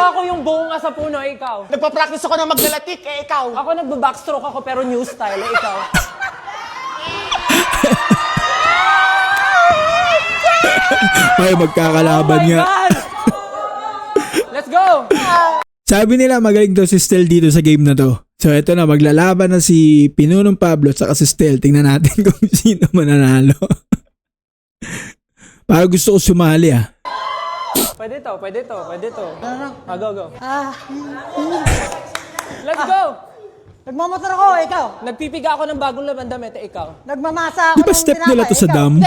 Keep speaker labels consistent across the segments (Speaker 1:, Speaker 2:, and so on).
Speaker 1: ako yung bunga sa puno, ikaw.
Speaker 2: Nagpa-practice ako ng maglalatik, ikaw.
Speaker 1: Ako nagba-backstroke ako pero new style, ikaw.
Speaker 3: Ay, magkakalaban nga.
Speaker 1: God! Let's go!
Speaker 3: Sabi nila magaling daw si Stel dito sa game na to. So eto na, maglalaban na si Pinunong Pablo at saka si Stel. Tingnan natin kung sino mananalo. Para gusto ko sumali ah.
Speaker 1: Pwede to. Go. Let's go!
Speaker 4: Nagmamotor ako, ikaw.
Speaker 1: Nagpipiga ako ng bagong damit, ikaw.
Speaker 4: Nagmamasa
Speaker 3: Di
Speaker 4: ako
Speaker 3: ba step nila to sa dam?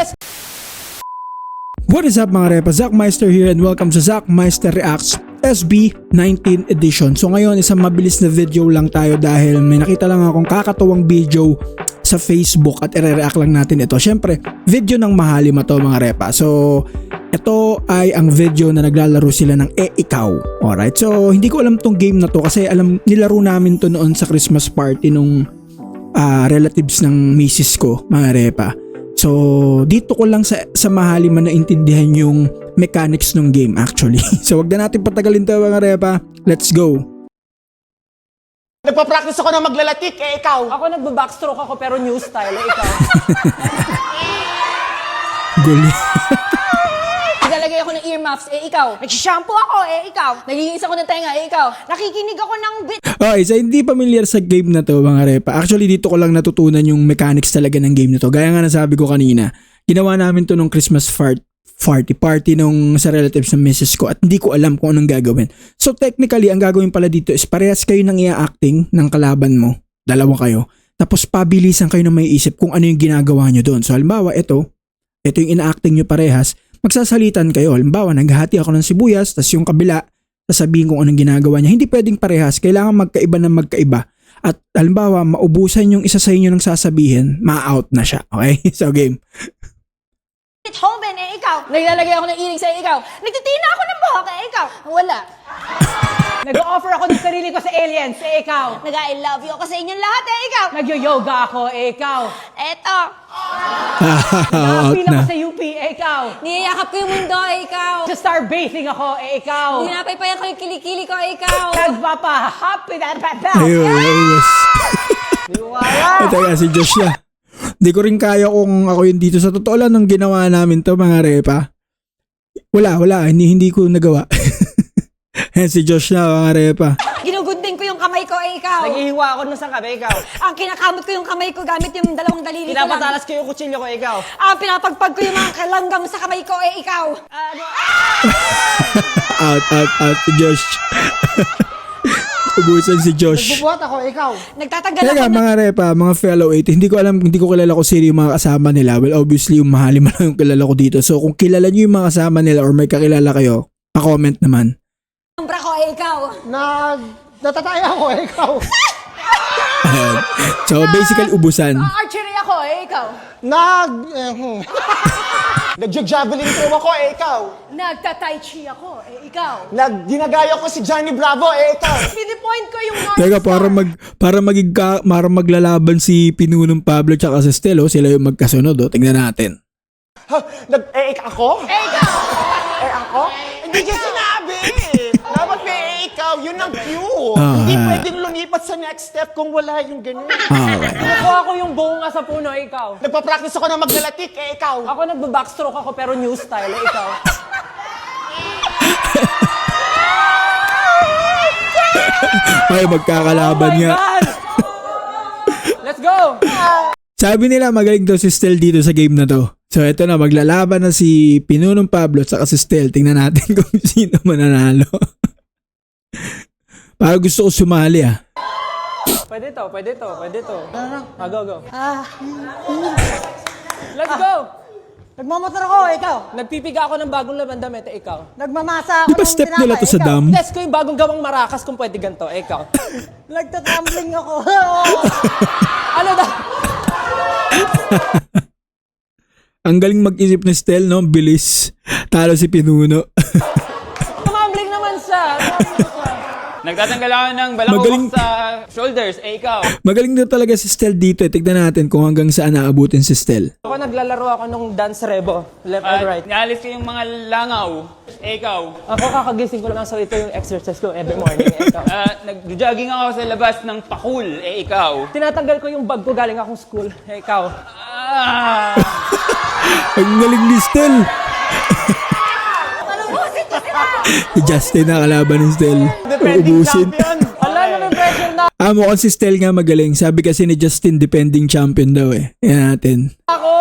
Speaker 3: What is up mga repa? Zack Meister here and welcome sa Zack Meister Reacts SB19 edition. So ngayon isang mabilis na video lang tayo dahil may nakita lang akong kakatuwang video sa Facebook at i-react lang natin ito. Syempre, video ng Mahalima to mga repa. So ito ay ang video na naglalaro sila ng Ikaw. Alright, so hindi ko alam tong game na to kasi nilaro namin to noon sa Christmas party nung relatives ng misis ko mga repa. So dito ko lang sa Mahalima naintindihan yung mechanics ng game actually. So wag na natin patagalin to mga repa. Let's go.
Speaker 2: Nagpa-practice ako ng maglalatik, ikaw.
Speaker 1: Ako nagba-backstroke ako pero new style, ikaw.
Speaker 3: Guli.
Speaker 5: Naglalagay ako ng earmuffs, ikaw. Nagsishampoo ako, ikaw. Nagigis ako ng tenga, ikaw. Nakikinig ako ng beat.
Speaker 3: Okay, so hindi familiar sa game na to mga repa. Actually dito ko lang natutunan yung mechanics talaga ng game na to. Gaya nga nasabi ko kanina, ginawa namin to nung Christmas party nung sa relatives ng misis ko at hindi ko alam kung anong gagawin. So technically, ang gagawin pala dito is parehas kayo ng i-acting ng kalaban mo. Dalawa kayo. Tapos pabilisan kayo na may isip kung ano yung ginagawa nyo doon. So halimbawa, ito yung ina-acting nyo parehas. Magsasalitan kayo. Halimbawa, naghahati ako ng sibuyas, tas yung kabila, sasabihin kung anong ginagawa niya. Hindi pwedeng parehas. Kailangan magkaiba ng magkaiba. At halimbawa, maubusan yung isa sa inyo ng sasabihin, ma-out na siya. Okay? So game.
Speaker 5: Hoven, ikaw. Naglalagay ako ng earrings, ikaw. Nagtitina ako ng buhok, ikaw. Wala.
Speaker 1: Nag-offer ako ng sarili ko sa aliens, ikaw.
Speaker 5: I love you ako sa inyong lahat, ikaw.
Speaker 1: Nag-yoga ako, ikaw.
Speaker 5: Eto.
Speaker 3: Out
Speaker 1: Nakapila
Speaker 3: na.
Speaker 1: ko sa UP, ikaw.
Speaker 5: Niyayakap ko yung mundo, ikaw.
Speaker 1: Sa starbathing ako, ikaw.
Speaker 5: Pinapaypayan ko yung kilikili ko, ikaw.
Speaker 1: Nagpapa-happy na.
Speaker 3: Ayun, yes. Ito nga si Josh na. Hindi ko rin kaya kung ako yun dito. Sa totoo lang nung ginawa namin to mga repa. Wala. Hindi ko nagawa. Yan si Josh na mga repa.
Speaker 5: Ginugundin ko yung kamay ko, ikaw.
Speaker 1: Naghihiwa ako ng sangkabe, ikaw.
Speaker 5: Ang kinakamot ko yung kamay ko gamit yung dalawang daliri ko lang.
Speaker 1: Pinapatalas ko yung kutsilyo ko, ikaw.
Speaker 5: Ang pinapagpag ko yung mga kalanggam sa kamay ko, ikaw.
Speaker 3: Out si Josh. Ubusan si Josh.
Speaker 4: Nagbubuhat ako, ikaw.
Speaker 5: Nagtatanggal ako
Speaker 3: Teka
Speaker 5: ng...
Speaker 3: mga repa, mga fellow 8, hindi ko kilala kung sino yung mga kasama nila. Well, obviously yung Mahalima lang yung kilala ko dito. So kung kilala nyo yung mga kasama nila or may kakilala kayo, pa-comment naman.
Speaker 5: Bra ko, ikaw.
Speaker 4: Natataya ako, ikaw.
Speaker 3: Ayan. So basically ubusan.
Speaker 5: Archery ako, ikaw.
Speaker 2: Nag-javelin throw ako, ikaw.
Speaker 5: Nagta-tai chi ako, ikaw.
Speaker 2: Ginagaya ko si Johnny Bravo, ikaw.
Speaker 5: Pinipoint ko yung North
Speaker 3: Teka,
Speaker 5: Star.
Speaker 3: para maglalaban si Pinunong Pablo tsaka si Stelo, sila yung magkasunod. Tingnan natin.
Speaker 2: Ako?
Speaker 5: Ikaw.
Speaker 2: Ako? Hindi niya sinabi. Dapat may ikaw, yun ang cue.
Speaker 3: Ah.
Speaker 2: Hindi pwedeng lumipat sa next step kung wala yung ganun.
Speaker 3: Okay.
Speaker 1: Nakuha ko yung bunga sa puno, ikaw.
Speaker 2: Nagpa-practice ako ng maglalatik, ikaw.
Speaker 1: Ako nagba-backstroke ako pero new style, ikaw.
Speaker 3: Ay, magkakalaban nga.
Speaker 1: God! Let's go!
Speaker 3: Sabi nila magaling daw si Stel dito sa game na to. So eto na, maglalaban na si Pinunong Pablo at saka si Stel. Tingnan natin kung sino mananalo. Para gusto ko sumali ah.
Speaker 1: Pwede to. Go. Let's go!
Speaker 4: Nagmamotor ako, ikaw.
Speaker 1: Nagpipiga ako ng bagong damit, ikaw.
Speaker 4: Nagmamasa
Speaker 3: Di
Speaker 4: ako
Speaker 3: ba step nila to sa
Speaker 4: ikaw.
Speaker 3: dam?
Speaker 1: Bless ko yung bagong gawang marakas kung pwede ganito, ikaw.
Speaker 4: Nagtatumbling ako.
Speaker 1: Ano daw?
Speaker 3: Ang galing mag-isip ni Stel, no? Bilis. Talo si Pinuno.
Speaker 1: Tumambling naman siya.
Speaker 6: Nagtatanggal ako ng balakubak
Speaker 3: Magaling-
Speaker 6: sa shoulders. Ikaw.
Speaker 3: Magaling na talaga si Stel dito. Tignan natin kung hanggang saan naabutin si Stel.
Speaker 2: Ako naglalaro ako nung dance rebo. Left and right.
Speaker 6: Naalis ko yung mga langaw. Ikaw.
Speaker 2: Ako kakagising ko lang, so ito yung exercise ko every morning. Ikaw.
Speaker 6: Nag-jogging ako sa labas ng pakul. Ikaw.
Speaker 2: Tinatanggal ko yung bag ko galing akong school. Ikaw.
Speaker 6: Ah!
Speaker 3: Ang galing ni Stel. Si Justin na kalaban ni Stel. Uubusin.
Speaker 2: Wala na may pressure na
Speaker 3: Mukhang si Stel nga magaling. Sabi kasi ni Justin, defending champion daw eh. Yan natin.
Speaker 2: ako.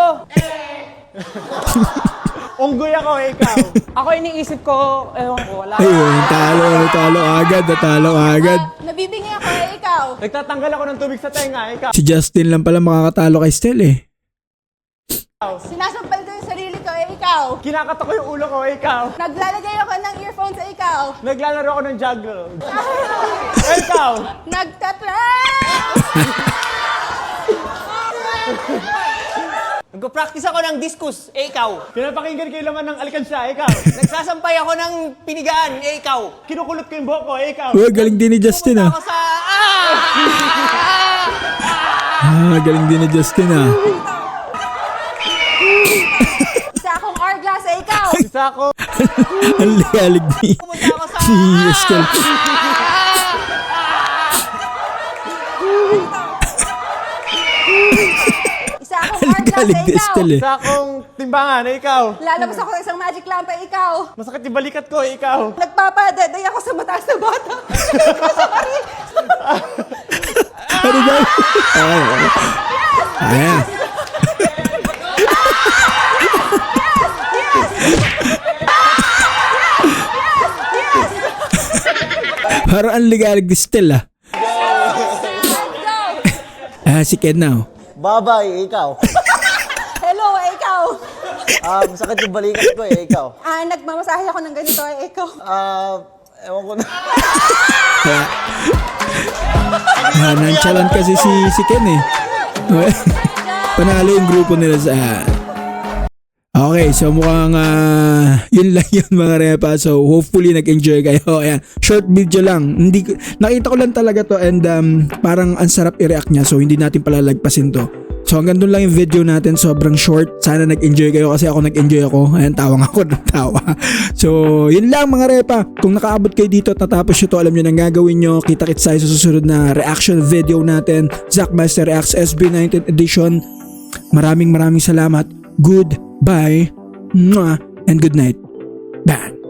Speaker 2: Unggoy ako, ikaw. Ako iniisip ko, ewan ko, wala.
Speaker 3: Ayun, talo agad, natalo agad.
Speaker 5: Nabibingi ako, ikaw.
Speaker 2: Nagtatanggal ako ng tubig sa tenga, ikaw.
Speaker 3: Si Justin lang pala makakatalo kay Stel eh.
Speaker 5: Sinasampal ko yung sarili ko, ikaw.
Speaker 2: Kinakato ko yung ulo ko, ikaw.
Speaker 5: Naglalagay ako ng earphones, ikaw.
Speaker 2: Naglalaro ako ng juggle. Ikaw.
Speaker 7: Nagpo-practice ako ng discus, ikaw.
Speaker 2: Pinapakinggan ko yung laman ng alkansya, ikaw.
Speaker 7: Nagsasampay ako ng pinigaan, ikaw.
Speaker 2: Kinukulot ko yung buhok ko, ikaw.
Speaker 3: Oh, galing din ni Justin ah.
Speaker 7: Ako sa...
Speaker 3: Galing din ni Justin ah.
Speaker 5: Isa akong hourglass, ikaw.
Speaker 2: Isa ako.
Speaker 3: Ang ligalig ni Estel.
Speaker 5: Isa akong
Speaker 3: Ang
Speaker 5: hourglass,
Speaker 3: ligalig ni
Speaker 5: ikaw.
Speaker 3: Estel eh.
Speaker 2: Isa akong timbangan, ikaw.
Speaker 5: Lalabas ako ng isang magic lamp, ikaw.
Speaker 2: Masakit yung balikat ko, ikaw.
Speaker 5: Nagpapadeday ako sa mataas na bata.
Speaker 3: Ano ba? Ayan. Parang ang ligalig ni Stel ah. Si Ken now.
Speaker 4: Babay, ikaw.
Speaker 5: Hello, ikaw.
Speaker 4: Masakit yung balikat ko ikaw.
Speaker 5: Nagmamasahe ako ng ganito, ikaw.
Speaker 4: Ewan ko na.
Speaker 3: Nonchalant kasi si Ken eh. Panalo yung grupo nila sa... Okay, so mukhang yun lang yun mga repa. So hopefully nag-enjoy kayo. Ayan, short video lang. Nakita ko lang talaga to and parang ang sarap i-react niya. So hindi natin palalagpasin to. So hanggang doon lang yung video natin. Sobrang short. Sana nag-enjoy kayo kasi ako nag-enjoy ako. Ayan, tawang ako ng tawa. So yun lang mga repa. Kung nakaabot kayo dito at natapos nyo to, alam nyo na gagawin nyo. Kita-kits tayo sa susunod na reaction video natin. Zackmaster Reacts SB19 edition. Maraming salamat. Goodbye. Mwah. And good night. Bye.